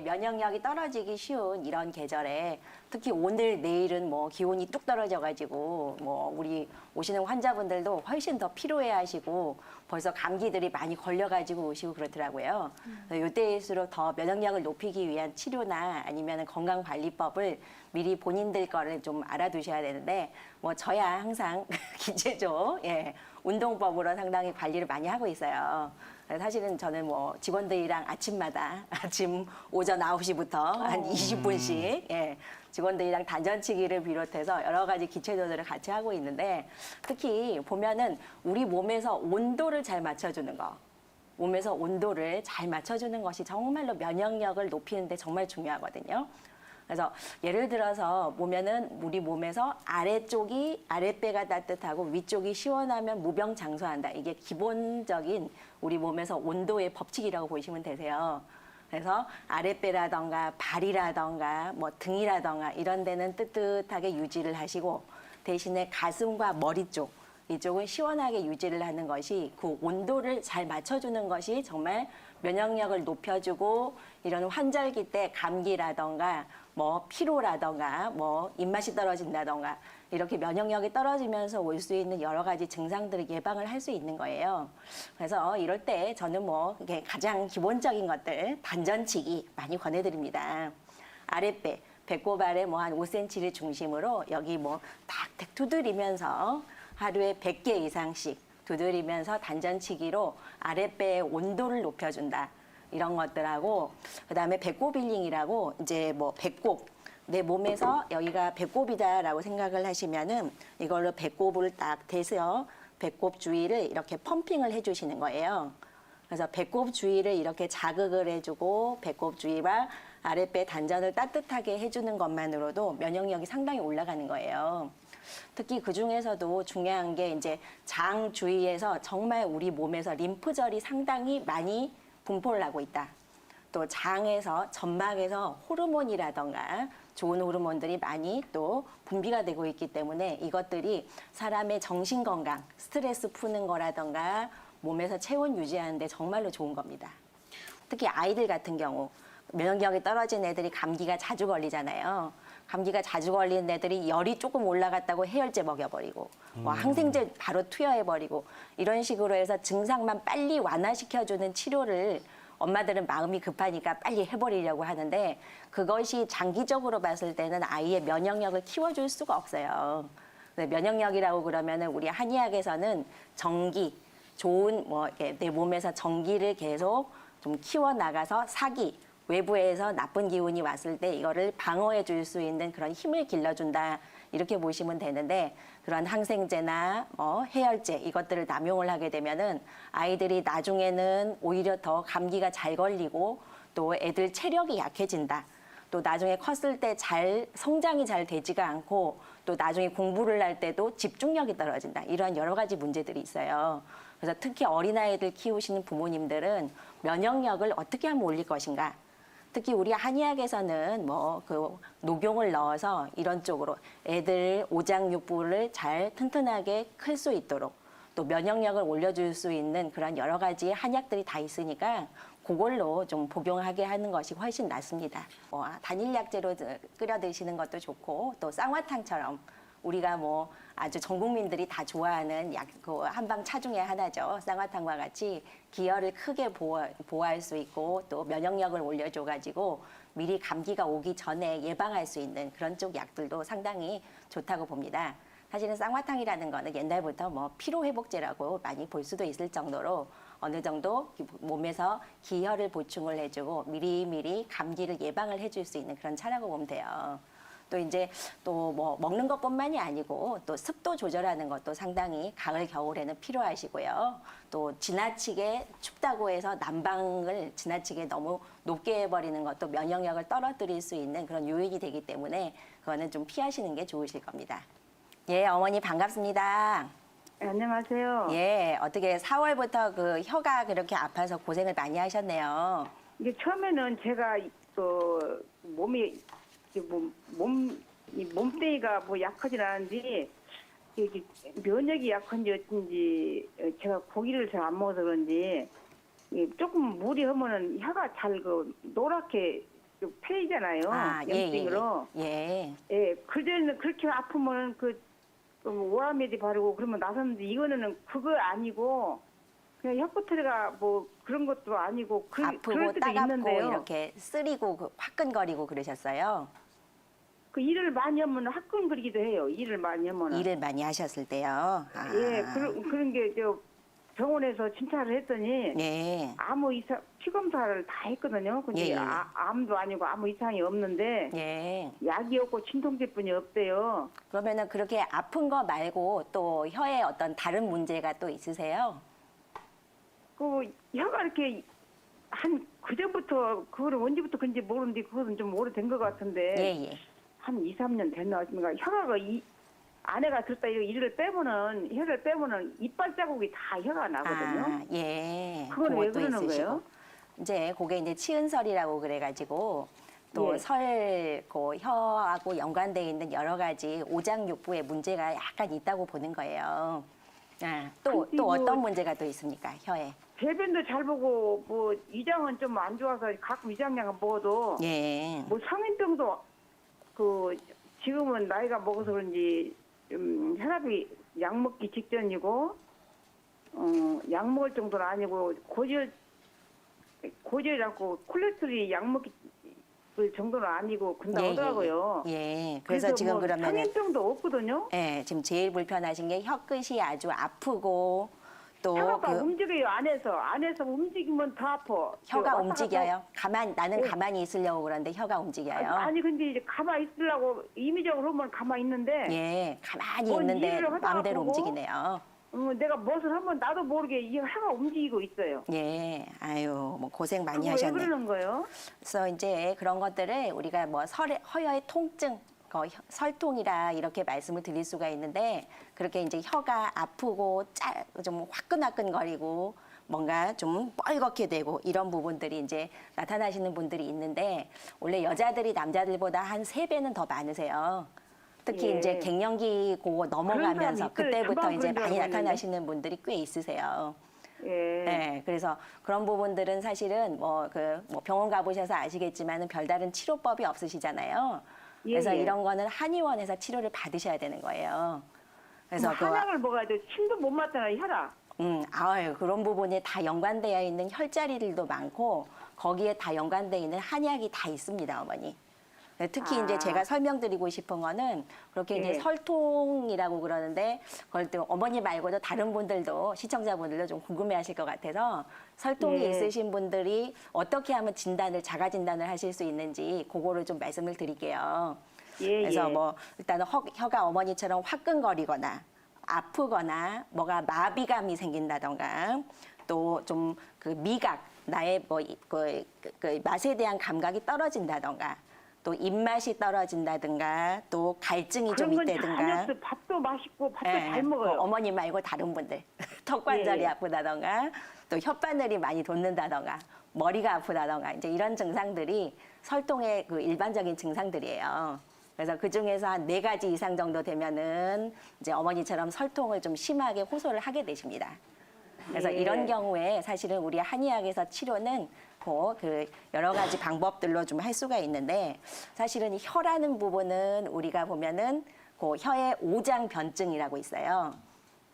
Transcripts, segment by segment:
면역력이 떨어지기 쉬운 이런 계절에 특히 오늘 내일은 뭐 기온이 뚝 떨어져가지고 뭐 우리 오시는 환자분들도 훨씬 더 피로해하시고 벌써 감기들이 많이 걸려가지고 오시고 그렇더라고요. 이때일수록 더 면역력을 높이기 위한 치료나 아니면 건강관리법을 미리 본인들 거를 좀 알아두셔야 되는데 뭐 저야 항상 기체조 운동법으로 상당히 관리를 많이 하고 있어요. 사실은 저는 뭐 직원들이랑 아침마다 아침 오전 9시부터 한 20분씩 직원들이랑 단전치기를 비롯해서 여러 가지 기체조절을 같이 하고 있는데 특히 보면은 우리 몸에서 온도를 잘 맞춰주는 거. 몸에서 온도를 잘 맞춰주는 것이 정말로 면역력을 높이는데 정말 중요하거든요. 그래서 예를 들어서 보면은 우리 몸에서 아랫배가 따뜻하고 위쪽이 시원하면 무병장수한다. 이게 기본적인 우리 몸에서 온도의 법칙이라고 보시면 되세요. 그래서 아랫배라던가 발이라던가 뭐 등이라던가 이런 데는 뜨뜻하게 유지를 하시고 대신에 가슴과 머리 쪽 이쪽은 시원하게 유지를 하는 것이 그 온도를 잘 맞춰주는 것이 정말 면역력을 높여주고 이런 환절기 때 감기라던가 뭐 피로라던가 뭐 입맛이 떨어진다던가 이렇게 면역력이 떨어지면서 올 수 있는 여러 가지 증상들을 예방을 할 수 있는 거예요. 그래서 이럴 때 저는 뭐 이게 가장 기본적인 것들 단전치기 많이 권해드립니다. 아랫배, 배꼽 아래 뭐 한 5cm를 중심으로 여기 뭐 탁탁 두드리면서 하루에 100개 이상씩 두드리면서 단전치기로 아랫배의 온도를 높여준다. 이런 것들하고 그다음에 배꼽 힐링이라고 이제 뭐 배꼽 내 몸에서 여기가 배꼽이다라고 생각을 하시면은 이걸로 배꼽을 딱 대서 배꼽 주위를 이렇게 펌핑을 해주시는 거예요. 그래서 배꼽 주위를 이렇게 자극을 해주고 배꼽 주위와 아랫배 단전을 따뜻하게 해주는 것만으로도 면역력이 상당히 올라가는 거예요. 특히 그 중에서도 중요한 게 이제 장 주위에서 정말 우리 몸에서 림프절이 상당히 많이 분포를 하고 있다. 또 장에서 점막에서 호르몬이라던가 좋은 호르몬들이 많이 또 분비가 되고 있기 때문에 이것들이 사람의 정신 건강, 스트레스 푸는 거라던가 몸에서 체온 유지하는 데 정말로 좋은 겁니다. 특히 아이들 같은 경우 면역력이 떨어진 애들이 감기가 자주 걸리잖아요. 감기가 자주 걸리는 애들이 열이 조금 올라갔다고 해열제 먹여버리고 뭐 항생제 바로 투여해버리고 이런 식으로 해서 증상만 빨리 완화시켜주는 치료를 엄마들은 마음이 급하니까 빨리 해버리려고 하는데 그것이 장기적으로 봤을 때는 아이의 면역력을 키워줄 수가 없어요. 면역력이라고 그러면은 우리 한의학에서는 전기, 좋은 뭐 내 몸에서 전기를 계속 좀 키워나가서 사기, 외부에서 나쁜 기운이 왔을 때 이거를 방어해 줄 수 있는 그런 힘을 길러준다 이렇게 보시면 되는데 그런 항생제나 해열제 이것들을 남용을 하게 되면은 아이들이 나중에는 오히려 더 감기가 잘 걸리고 또 애들 체력이 약해진다. 또 나중에 컸을 때 성장이 잘 되지가 않고 또 나중에 공부를 할 때도 집중력이 떨어진다. 이러한 여러 가지 문제들이 있어요. 그래서 특히 어린아이들 키우시는 부모님들은 면역력을 어떻게 하면 올릴 것인가. 특히 우리 한의학에서는 뭐 그 녹용을 넣어서 이런 쪽으로 애들 오장육부를 잘 튼튼하게 클 수 있도록 또 면역력을 올려줄 수 있는 그런 여러 가지 한약들이 다 있으니까 그걸로 좀 복용하게 하는 것이 훨씬 낫습니다. 단일약재로 끓여 드시는 것도 좋고 또 쌍화탕처럼 우리가 뭐 아주 전 국민들이 다 좋아하는 그 한방 차 중에 하나죠. 쌍화탕과 같이 기혈을 크게 보호할 수 있고 또 면역력을 올려줘가지고 미리 감기가 오기 전에 예방할 수 있는 그런 쪽 약들도 상당히 좋다고 봅니다. 사실은 쌍화탕이라는 거는 옛날부터 뭐 피로회복제라고 많이 볼 수도 있을 정도로 어느 정도 몸에서 기혈을 보충을 해주고 미리미리 감기를 예방을 해줄 수 있는 그런 차라고 보면 돼요. 또 이제 또 뭐 먹는 것뿐만이 아니고 또 습도 조절하는 것도 상당히 가을 겨울에는 필요하시고요. 또 지나치게 춥다고 해서 난방을 지나치게 너무 높게 해버리는 것도 면역력을 떨어뜨릴 수 있는 그런 요인이 되기 때문에 그거는 좀 피하시는 게 좋으실 겁니다. 예, 어머니 반갑습니다. 네, 안녕하세요. 예, 어떻게 4월부터 그 혀가 그렇게 아파서 고생을 많이 하셨네요. 이게 처음에는 제가 그 몸이 몸뚱이가 뭐 약하진 않은지 이게 면역이 약한지 어쩐지 제가 고기를 잘 안 먹어서 그런지 조금 무리하면은 혀가 잘 그 노랗게 폐이잖아요. 아, 예, 예, 염증으로. 예. 예, 그전에는 그렇게 아프면 오아메디 바르고 그러면 나섰는데 이거는 그거 아니고 그냥 혀끝털이가 뭐 그런 것도 아니고 그럴 아프고 때도 따갑고 있는데요. 이렇게 쓰리고 화끈거리고 그러셨어요. 그 일을 많이 하면 화끈거리기도 해요. 일을 많이 하면. 일을 많이 하셨을 때요. 아, 예, 그런 게 병원에서 진찰을 했더니 예. 아무 이상 피검사를 다 했거든요. 근데 예, 예. 암도 아니고 아무 이상이 없는데 예. 약이 없고 진통제뿐이 없대요. 그러면은 그렇게 아픈 거 말고 또 혀에 어떤 다른 문제가 또 있으세요? 그 혀가 이렇게 한 그전부터 그거를 언제부터 그런지 모르는데 그것은 좀 오래된 것 같은데 예, 예. 한 2, 3년 됐나 싶습니다. 혀가 안에가 들었다 이를 빼면은 혀를 빼면은 이빨 자국이 다 혀가 나거든요. 아, 예. 그건 왜 그것도 그러는 있으시고. 거예요? 이제 그게 이제 치은설이라고 그래가지고 또 예. 그 혀하고 연관돼 있는 여러 가지 오장육부에 문제가 약간 있다고 보는 거예요. 아, 또 아니, 뭐- 어떤 문제가 또 있습니까? 혀에. 배변도 잘 보고 뭐 위장은 좀 안 좋아서 가끔 위장약을 먹어도 예. 뭐 성인병도 지금은 나이가 먹어서 그런지 좀 혈압이 약 먹기 직전이고 약 먹을 정도는 아니고 고지혈이라고 콜레스테롤이 약 먹기 정도는 아니고 그런다고 하더라고요. 예. 그래서 지금 뭐 그러면은 성인병도 없거든요. 예, 지금 제일 불편하신 게 혀끝이 아주 아프고 또 혀가 그 움직여요. 안에서 움직이면 더 아파. 혀가 왔다 움직여요. 나는 예. 가만히 있으려고 그러는데 혀가 움직여요. 아니 근데 이제 가만히 있으려고 임의적으로 하면 가만히 있는데 예, 가만히 뭔 있는데 일을 하다가 마음대로 보고 움직이네요. 내가 무엇을 하면 나도 모르게 이 혀가 움직이고 있어요. 예, 아유, 뭐 고생 많이 그거 왜 하셨네. 그러는 거예요? 그래서 이제 그런 것들을 우리가 뭐 허여의 통증, 설통이라 이렇게 말씀을 드릴 수가 있는데 그렇게 이제 혀가 아프고 좀 화끈화끈거리고 뭔가 좀 뻘겋게 되고 이런 부분들이 이제 나타나시는 분들이 있는데 원래 여자들이 남자들보다 한 3배는 더 많으세요. 특히 예. 이제 갱년기 그거 넘어가면서 그런 사람이 있어요. 그때부터 금방 이제 그런 줄 많이 알고 나타나시는 분들이 꽤 있으세요. 예. 네, 그래서 그런 부분들은 사실은 뭐 병원 가보셔서 아시겠지만은 별다른 치료법이 없으시잖아요. 예, 그래서 예. 이런 거는 한의원에서 치료를 받으셔야 되는 거예요. 그래서 한약을 먹어야 돼. 침도 못 맞잖아요, 혈압. 아유, 그런 부분에 다 연관되어 있는 혈자리들도 많고 거기에 다 연관되어 있는 한약이 다 있습니다, 어머니. 네, 특히 이제 아. 제가 설명드리고 싶은 거는 그렇게 이제 예. 설통이라고 그러는데 그걸 또 어머니 말고도 다른 분들도 시청자분들도 좀 궁금해하실 것 같아서 설통이 예. 있으신 분들이 어떻게 하면 자가 진단을 하실 수 있는지 그거를 좀 말씀을 드릴게요. 예, 그래서 예. 뭐 일단은 혀가 어머니처럼 화끈거리거나 아프거나 뭐가 마비감이 생긴다던가 또 좀 그 미각 나의 그 맛에 대한 감각이 떨어진다던가 또 입맛이 떨어진다든가 또 갈증이 좀 그런 건 있다든가 전혀 없어요. 밥도 맛있고 밥도 예, 잘 먹어요. 어머니 말고 다른 분들 턱관절이 예, 예. 아프다던가 또 혓바늘이 많이 돋는다던가 머리가 아프다던가 이제 이런 증상들이 설통의 그 일반적인 증상들이에요. 그래서 그 중에서 한 4가지 이상 정도 되면은 이제 어머니처럼 설통을 좀 심하게 호소를 하게 되십니다. 그래서 예. 이런 경우에 사실은 우리 한의학에서 치료는 그 여러 가지 방법들로 좀 할 수가 있는데 사실은 이 혀라는 부분은 우리가 보면은 그 혀의 오장변증이라고 있어요.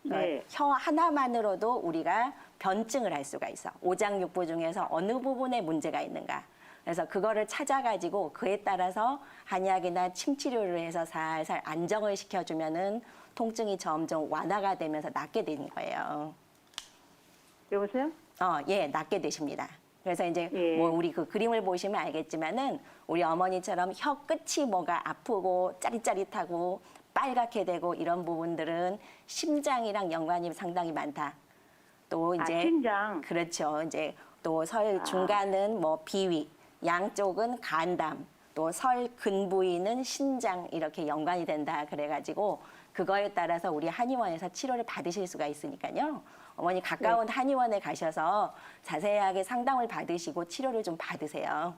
네. 혀 하나만으로도 우리가 변증을 할 수가 있어. 오장육부 중에서 어느 부분에 문제가 있는가. 그래서 그거를 찾아가지고 그에 따라서 한약이나 침치료를 해서 살살 안정을 시켜주면은 통증이 점점 완화가 되면서 낫게 되는 거예요. 여보세요? 예, 낫게 되십니다. 그래서 이제 예. 뭐 우리 그 그림을 보시면 알겠지만은 우리 어머니처럼 혀 끝이 뭐가 아프고 짜릿짜릿하고 빨갛게 되고 이런 부분들은 심장이랑 연관이 상당히 많다. 또 이제 심장. 그렇죠. 이제 또 설 중간은 뭐 비위, 양쪽은 간담, 또 설 근부위는 신장 이렇게 연관이 된다. 그래가지고 그거에 따라서 우리 한의원에서 치료를 받으실 수가 있으니까요. 어머니 가까운 한의원에 가셔서 자세하게 상담을 받으시고 치료를 좀 받으세요.